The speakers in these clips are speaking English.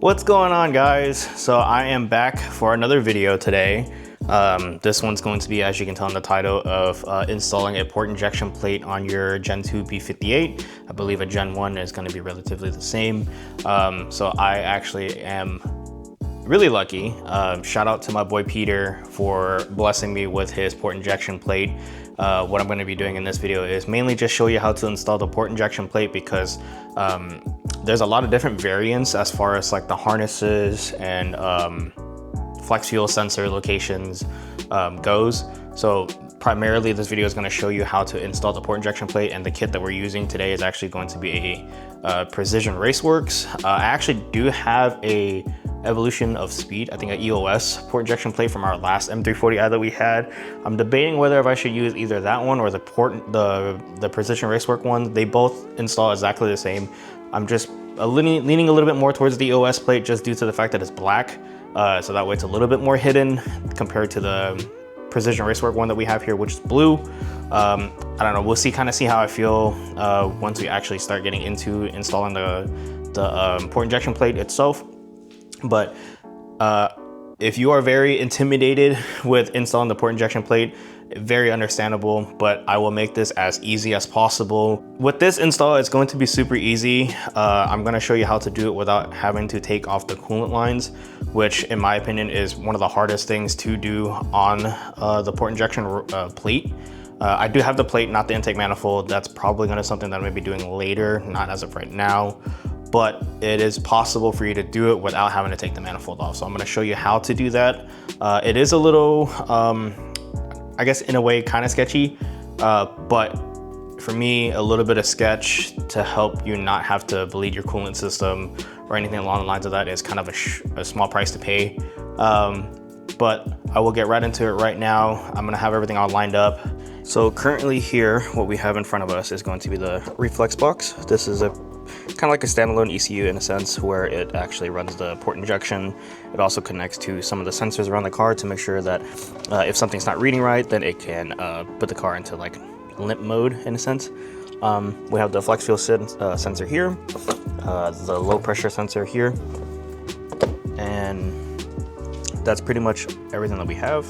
What's going on, guys? So I am back for another video today. This one's going to be, as you can tell in the title, of installing a port injection plate on your Gen 2 B58. I believe a Gen 1 is going to be relatively the same. So I actually am really lucky. Shout out to my boy Peter for blessing me with his port injection plate. What I'm going to be doing in this video is mainly just show you how to install the port injection plate, because there's a lot of different variants as far as like the harnesses and flex fuel sensor locations goes. So primarily this video is going to show you how to install the port injection plate, and the kit that we're using today is actually going to be a Precision Raceworks. I actually do have a Evolution of Speed, I think an EOS port injection plate from our last M340i that we had. I'm debating whether if I should use either that one or the Precision Racework one. They both install exactly the same. I'm just leaning a little bit more towards the EOS plate just due to the fact that it's black. So that way it's a little bit more hidden compared to the Precision Racework one that we have here, which is blue. I don't know, we'll see how I feel once we actually start getting into installing the port injection plate itself. But if you are very intimidated with installing the port injection plate, very understandable, but I will make this as easy as possible. With this install, it's going to be super easy. I'm going to show you how to do it without having to take off the coolant lines, which in my opinion is one of the hardest things to do on the port injection plate. I do have the plate, not the intake manifold. That's probably going to be something that I'm going to be doing later, not as of right now. But it is possible for you to do it without having to take the manifold off. So I'm gonna show you how to do that. It is a little, I guess in a way, kind of sketchy, but for me, a little bit of sketch to help you not have to bleed your coolant system or anything along the lines of that is kind of a small price to pay. But I will get right into it right now. I'm gonna have everything all lined up. So currently here, what we have in front of us is going to be the reflex box. This is kind of like a standalone ECU in a sense, where it actually runs the port injection. It also connects to some of the sensors around the car to make sure that if something's not reading right, then it can put the car into like limp mode in a sense. We have the flex fuel sensor here, the low pressure sensor here, and that's pretty much everything that we have.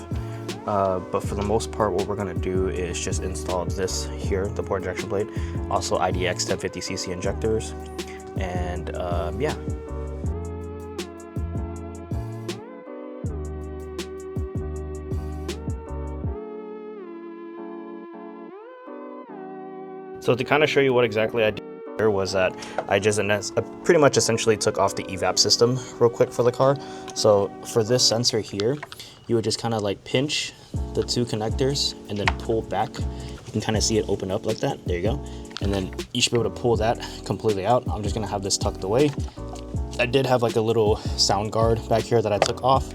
But for the most part, what we're going to do is just install this here, the port injection plate, also IDX 1050cc injectors, and yeah. So to kind of show you what exactly I did here was that I just pretty much essentially took off the evap system real quick for the car. So for this sensor here, you would just kind of like pinch the two connectors and then pull back. You can kind of see it open up like that. There you go. And then you should be able to pull that completely out. I'm just gonna have this tucked away. I did have like a little sound guard back here that I took off.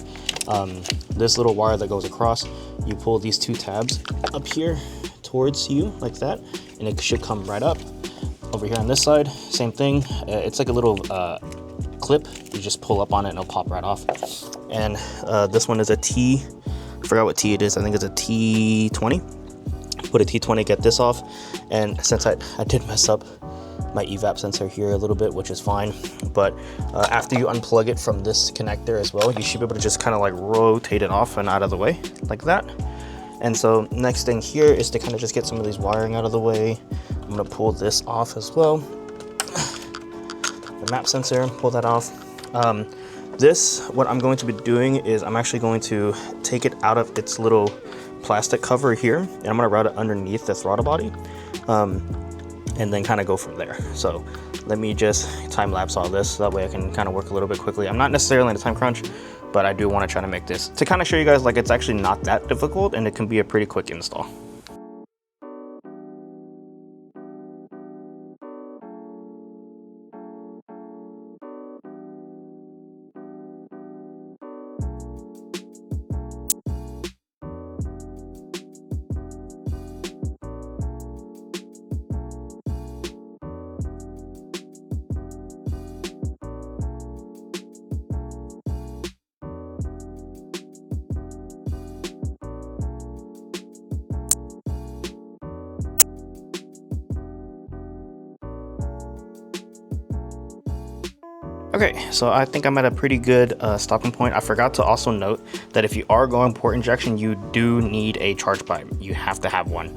This little wire that goes across, you pull these two tabs up here towards you like that, and it should come right up. Over here on this side, same thing. It's like a little clip. You just pull up on it and it'll pop right off. And this one is a T, I forgot what T it is. I think it's a T20. Put a T20, get this off. And since I did mess up my evap sensor here a little bit, which is fine, but after you unplug it from this connector as well, you should be able to just kind of like rotate it off and out of the way like that. And so next thing here is to kind of just get some of these wiring out of the way. I'm gonna pull this off as well. The map sensor, pull that off. What I'm going to be doing is I'm actually going to take it out of its little plastic cover here, and I'm gonna route it underneath the throttle body, and then kind of go from there. So let me just time lapse all this, so that way I can kind of work a little bit quickly. I'm not necessarily in a time crunch, but I do want to try to make this to kind of show you guys like it's actually not that difficult, and it can be a pretty quick install. Okay, so I think I'm at a pretty good stopping point. I forgot to also note that if you are going port injection, you do need a charge pipe. You have to have one.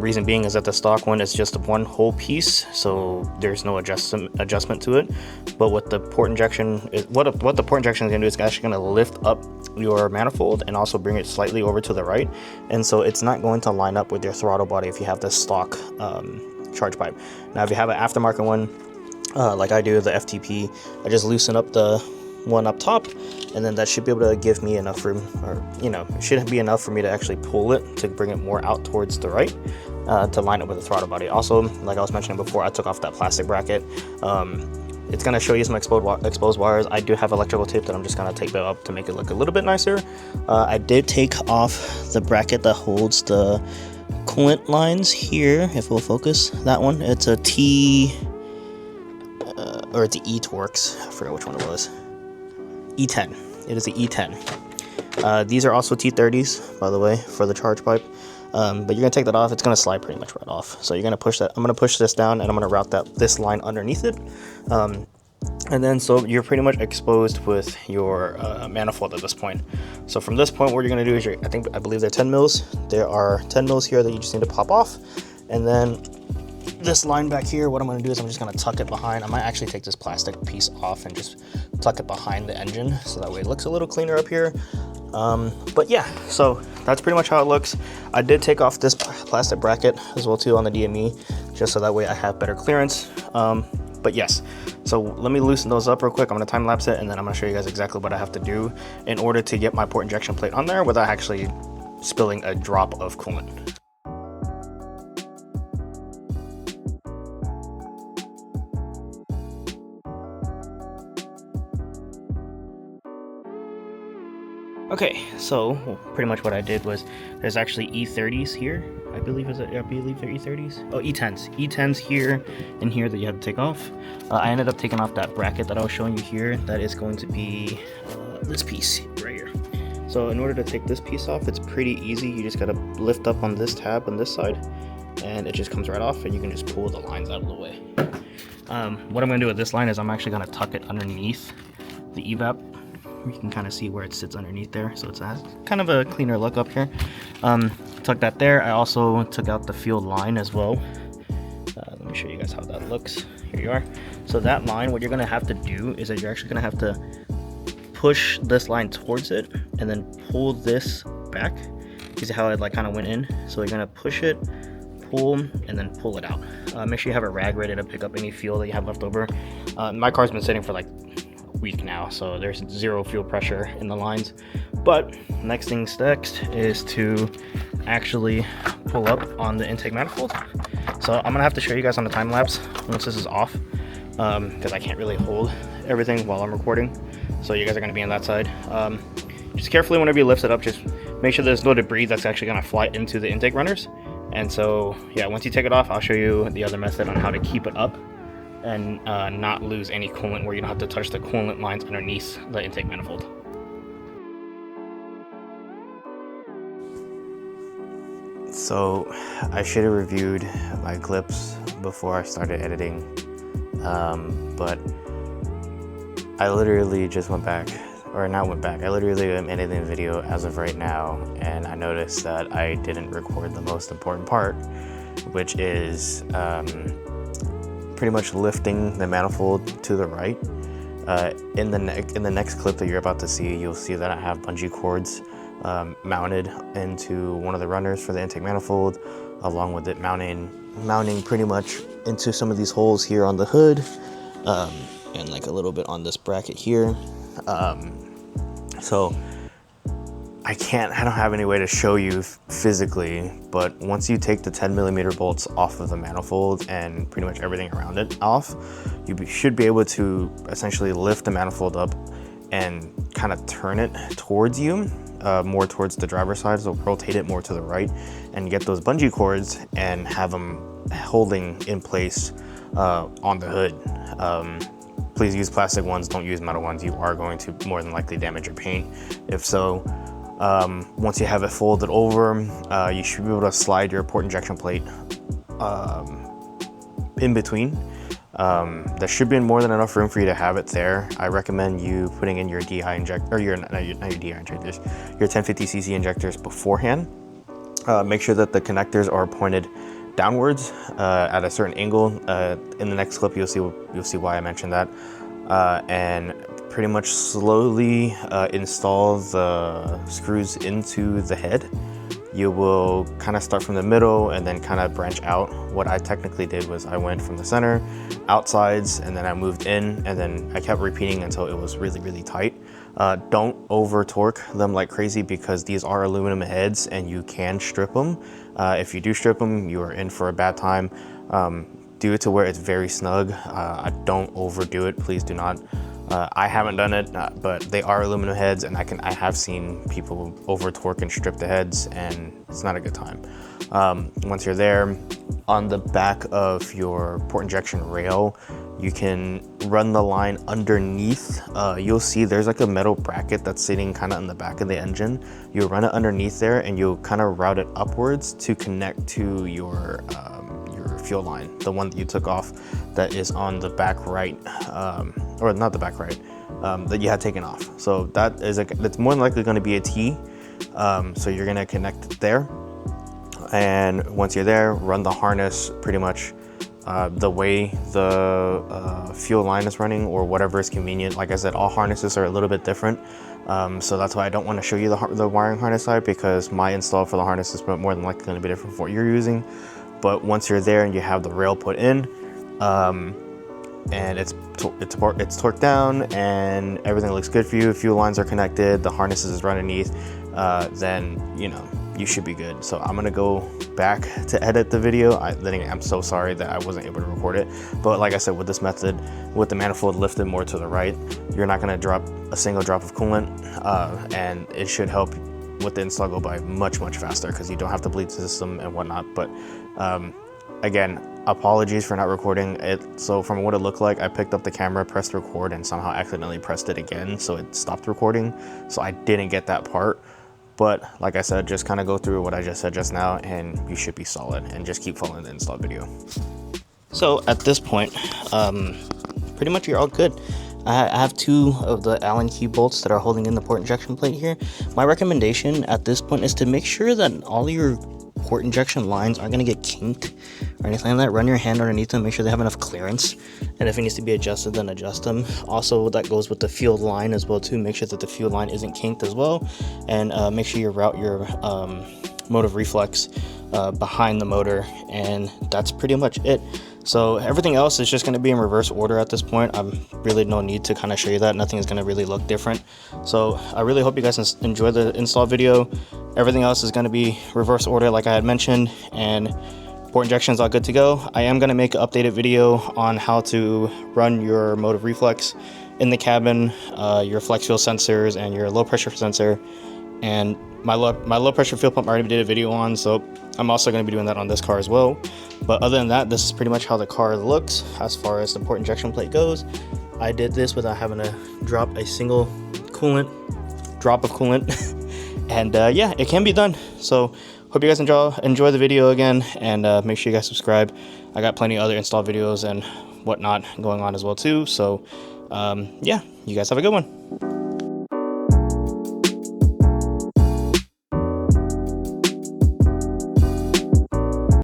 Reason being is that the stock one is just one whole piece, so there's no adjustment to it. But what the port injection is, what the port injection is going to do is actually going to lift up your manifold and also bring it slightly over to the right, and so it's not going to line up with your throttle body if you have the stock charge pipe. Now, if you have an aftermarket one, like I do, the FTP, I just loosen up the one up top, and then that should be able to give me enough room, or it should be enough for me to actually pull it to bring it more out towards the right, to line up with the throttle body. Also, like I was mentioning before, I took off that plastic bracket. It's going to show you some exposed wires. I do have electrical tape that I'm just going to tape it up to make it look a little bit nicer. I did take off the bracket that holds the coolant lines here, if we'll focus. That one, it's a or it's the E-Torx, I forgot which one it was. E10, it is the E10. These are also T30s, by the way, for the charge pipe. But you're gonna take that off, it's gonna slide pretty much right off. So you're gonna push that, I'm gonna push this down and I'm gonna route this line underneath it. And then so you're pretty much exposed with your manifold at this point. So from this point, what you're gonna do is I believe they're 10 mils. There are 10 mils here that you just need to pop off. And then this line back here, what I'm going to do is I'm just going to tuck it behind. I might actually take this plastic piece off and just tuck it behind the engine, so that way it looks a little cleaner up here. But yeah, so that's pretty much how it looks. I did take off this plastic bracket as well too on the DME, just so that way I have better clearance. But yes, so let me loosen those up real quick. I'm going to time lapse it, and then I'm going to show you guys exactly what I have to do in order to get my port injection plate on there without actually spilling a drop of coolant. Okay, so pretty much what I did was, there's actually E30s here. I believe they're E30s. Oh, E10s here and here that you have to take off. I ended up taking off that bracket that I was showing you here. That is going to be this piece right here. So in order to take this piece off, it's pretty easy. You just gotta lift up on this tab on this side, and it just comes right off, and you can just pull the lines out of the way. What I'm gonna do with this line is I'm actually gonna tuck it underneath the evap. You can kind of see where it sits underneath there, so it's kind of a cleaner look up here. Tuck that there. I also took out the field line as well. Let me show you guys how that looks. Here you are. So that line, what you're gonna have to do is that you're actually gonna have to push this line towards it and then pull this back. You see how it like kind of went in? So you're gonna push it, pull, and then pull it out. Make sure you have a rag ready to pick up any fuel that you have left over. My car's been sitting for like week now, so there's zero fuel pressure in the lines. But next things next is to actually pull up on the intake manifold. So I'm gonna have to show you guys on the time lapse once this is off, because I can't really hold everything while I'm recording, so you guys are gonna be on that side. Just carefully, whenever you lift it up, just make sure there's no debris that's actually gonna fly into the intake runners. And so yeah, once you take it off, I'll show you the other method on how to keep it up and not lose any coolant, where you don't have to touch the coolant lines underneath the intake manifold. So I should have reviewed my clips before I started editing, but I literally just went back, or not went back, I literally am editing the video as of right now, and I noticed that I didn't record the most important part, which is pretty much lifting the manifold to the right. In the next clip that you're about to see, you'll see that I have bungee cords mounted into one of the runners for the intake manifold, along with it mounting pretty much into some of these holes here on the hood, and like a little bit on this bracket here. So I don't have any way to show you physically, but once you take the 10mm bolts off of the manifold and pretty much everything around it off, you should be able to essentially lift the manifold up and kind of turn it towards you, more towards the driver's side, so rotate it more to the right and get those bungee cords and have them holding in place on the hood. Please use plastic ones, don't use metal ones. You are going to more than likely damage your paint. If so, once you have it folded over, you should be able to slide your port injection plate in between. There should be more than enough room for you to have it there. I recommend you putting in your DI injector, or not your DI injectors, your 1050cc injectors beforehand. Make sure that the connectors are pointed downwards at a certain angle. In the next clip, you'll see why I mentioned that. And pretty much slowly install the screws into the head. You will kind of start from the middle and then kind of branch out. What I technically did was I went from the center, outsides, and then I moved in, and then I kept repeating until it was really, really tight. Don't over torque them like crazy because these are aluminum heads and you can strip them. If you do strip them, you are in for a bad time. Do it to where it's very snug. Don't overdo it, please do not. I haven't done it, but they are aluminum heads, and I have seen people over torque and strip the heads, and it's not a good time. Once you're there, on the back of your port injection rail, you can run the line underneath. You'll see there's like a metal bracket that's sitting kind of in the back of the engine. You'll run it underneath there, and you'll kind of route it upwards to connect to your fuel line, the one that you took off that is on the back right, or not the back right, that you had taken off. So that's more than likely going to be a T. So you're going to connect it there, and once you're there, run the harness pretty much the way the fuel line is running, or whatever is convenient. Like I said, all harnesses are a little bit different, so that's why I don't want to show you the wiring harness side, because my install for the harness is more than likely going to be different from what you're using. But once you're there and you have the rail put in, and it's torqued down and everything looks good for you, fuel lines are connected, the harnesses is run underneath, then you should be good. So I'm gonna go back to edit the video. I'm so sorry that I wasn't able to record it, but like I said, with this method, with the manifold lifted more to the right, you're not gonna drop a single drop of coolant, and it should help with the install go by much faster, because you don't have to bleed the system and whatnot. But again, apologies for not recording it. So from what it looked like, I picked up the camera, pressed record, and somehow accidentally pressed it again, so it stopped recording. So I didn't get that part. But like I said, just kind of go through what I just said just now, and you should be solid, and just keep following the install video. So at this point, pretty much you're all good. I have two of the Allen key bolts that are holding in the port injection plate here. My recommendation at this point is to make sure that all your port injection lines aren't going to get kinked or anything like that. Run your hand underneath them, make sure they have enough clearance, and if it needs to be adjusted, then adjust them. Also, that goes with the fuel line as well too. Make sure that the fuel line isn't kinked as well, and make sure you route your motive reflex behind the motor, and that's pretty much it. So everything else is just going to be in reverse order at this point. I'm really no need to kind of show you that. Nothing is going to really look different. So I really hope you guys enjoy the install video. Everything else is going to be reverse order like I had mentioned, and port injection is all good to go. I am going to make an updated video on how to run your motive reflex in the cabin, your flex fuel sensors, and your low pressure sensor. And my low pressure fuel pump I already did a video on, so I'm also going to be doing that on this car as well. But other than that, this is pretty much how the car looks as far as the port injection plate goes. I did this without having to drop a single drop of coolant. And yeah, it can be done. So hope you guys enjoy the video again, and make sure you guys subscribe. I got plenty of other install videos and whatnot going on as well too. So yeah, you guys have a good one.